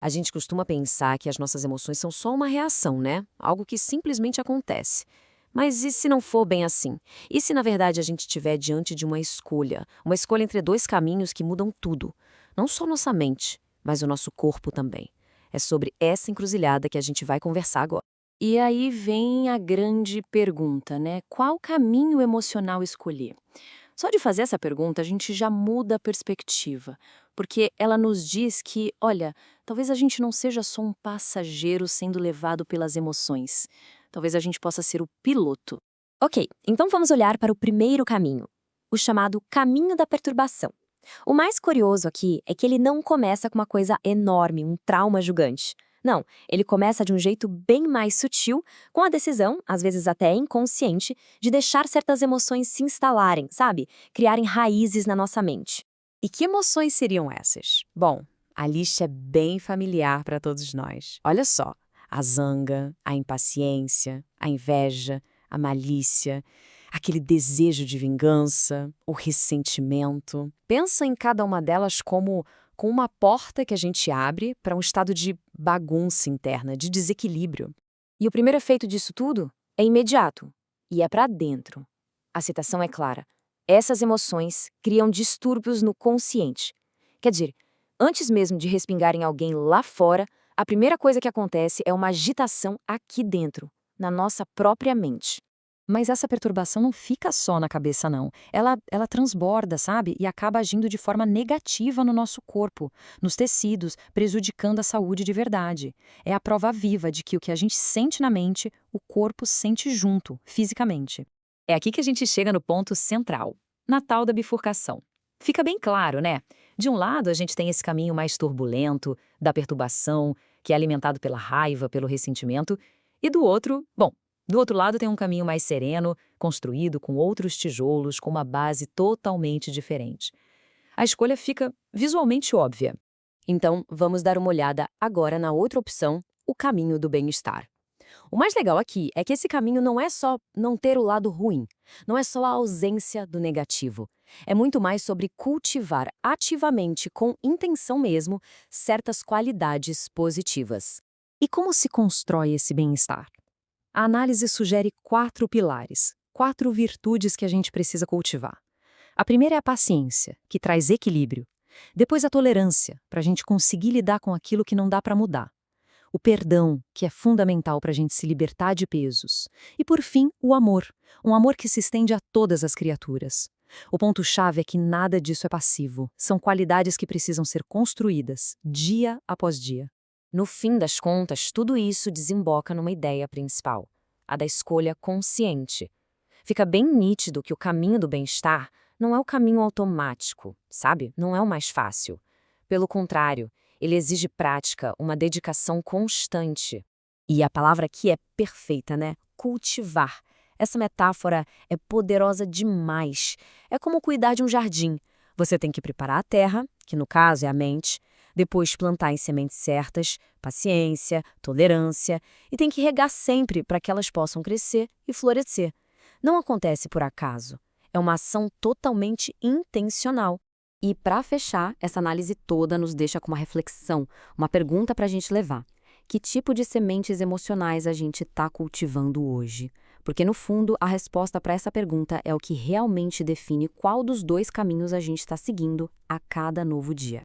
A gente costuma pensar que as nossas emoções são só uma reação, né? Algo que simplesmente acontece. Mas e se não for bem assim? E se na verdade a gente estiver diante de uma escolha? Uma escolha entre dois caminhos que mudam tudo. Não só nossa mente, mas o nosso corpo também. É sobre essa encruzilhada que a gente vai conversar agora. E aí vem a grande pergunta, né? Qual caminho emocional escolher? Só de fazer essa pergunta, a gente já muda a perspectiva, porque ela nos diz que, olha, talvez a gente não seja só um passageiro sendo levado pelas emoções. Talvez a gente possa ser o piloto. Ok, então vamos olhar para o primeiro caminho, o chamado caminho da perturbação. O mais curioso aqui é que ele não começa com uma coisa enorme, um trauma gigante. Não, ele começa de um jeito bem mais sutil, com a decisão, às vezes até inconsciente, de deixar certas emoções se instalarem, sabe? Criarem raízes na nossa mente. E que emoções seriam essas? Bom, a lista é bem familiar para todos nós. Olha só: a zanga, a impaciência, a inveja, a malícia, aquele desejo de vingança, o ressentimento. Pensa em cada uma delas como com uma porta que a gente abre para um estado de bagunça interna, de desequilíbrio. E o primeiro efeito disso tudo é imediato e é para dentro. A citação é clara. Essas emoções criam distúrbios no consciente. Quer dizer, antes mesmo de respingar em alguém lá fora, a primeira coisa que acontece é uma agitação aqui dentro, na nossa própria mente. Mas essa perturbação não fica só na cabeça, não. Ela transborda, sabe? E acaba agindo de forma negativa no nosso corpo, nos tecidos, prejudicando a saúde de verdade. É a prova viva de que o que a gente sente na mente, o corpo sente junto, fisicamente. É aqui que a gente chega no ponto central, na tal da bifurcação. Fica bem claro, né? De um lado, a gente tem esse caminho mais turbulento, da perturbação, que é alimentado pela raiva, pelo ressentimento, e do outro, bom, do outro lado tem um caminho mais sereno, construído com outros tijolos, com uma base totalmente diferente. A escolha fica visualmente óbvia. Então, vamos dar uma olhada agora na outra opção, o caminho do bem-estar. O mais legal aqui é que esse caminho não é só não ter o lado ruim, não é só a ausência do negativo. É muito mais sobre cultivar ativamente, com intenção mesmo, certas qualidades positivas. E como se constrói esse bem-estar? A análise sugere 4 pilares, 4 virtudes que a gente precisa cultivar. A primeira é a paciência, que traz equilíbrio. Depois a tolerância, para a gente conseguir lidar com aquilo que não dá para mudar. O perdão, que é fundamental para a gente se libertar de pesos. E por fim, o amor, um amor que se estende a todas as criaturas. O ponto-chave é que nada disso é passivo. São qualidades que precisam ser construídas, dia após dia. No fim das contas, tudo isso desemboca numa ideia principal, a da escolha consciente. Fica bem nítido que o caminho do bem-estar não é o caminho automático, sabe? Não é o mais fácil. Pelo contrário, ele exige prática, uma dedicação constante. E a palavra aqui é perfeita, né? Cultivar. Essa metáfora é poderosa demais. É como cuidar de um jardim. Você tem que preparar a terra, que no caso é a mente, depois plantar em sementes certas, paciência, tolerância, e tem que regar sempre para que elas possam crescer e florescer. Não acontece por acaso. É uma ação totalmente intencional. E para fechar, essa análise toda nos deixa com uma reflexão, uma pergunta para a gente levar. Que tipo de sementes emocionais a gente está cultivando hoje? Porque, no fundo, a resposta para essa pergunta é o que realmente define qual dos dois caminhos a gente está seguindo a cada novo dia.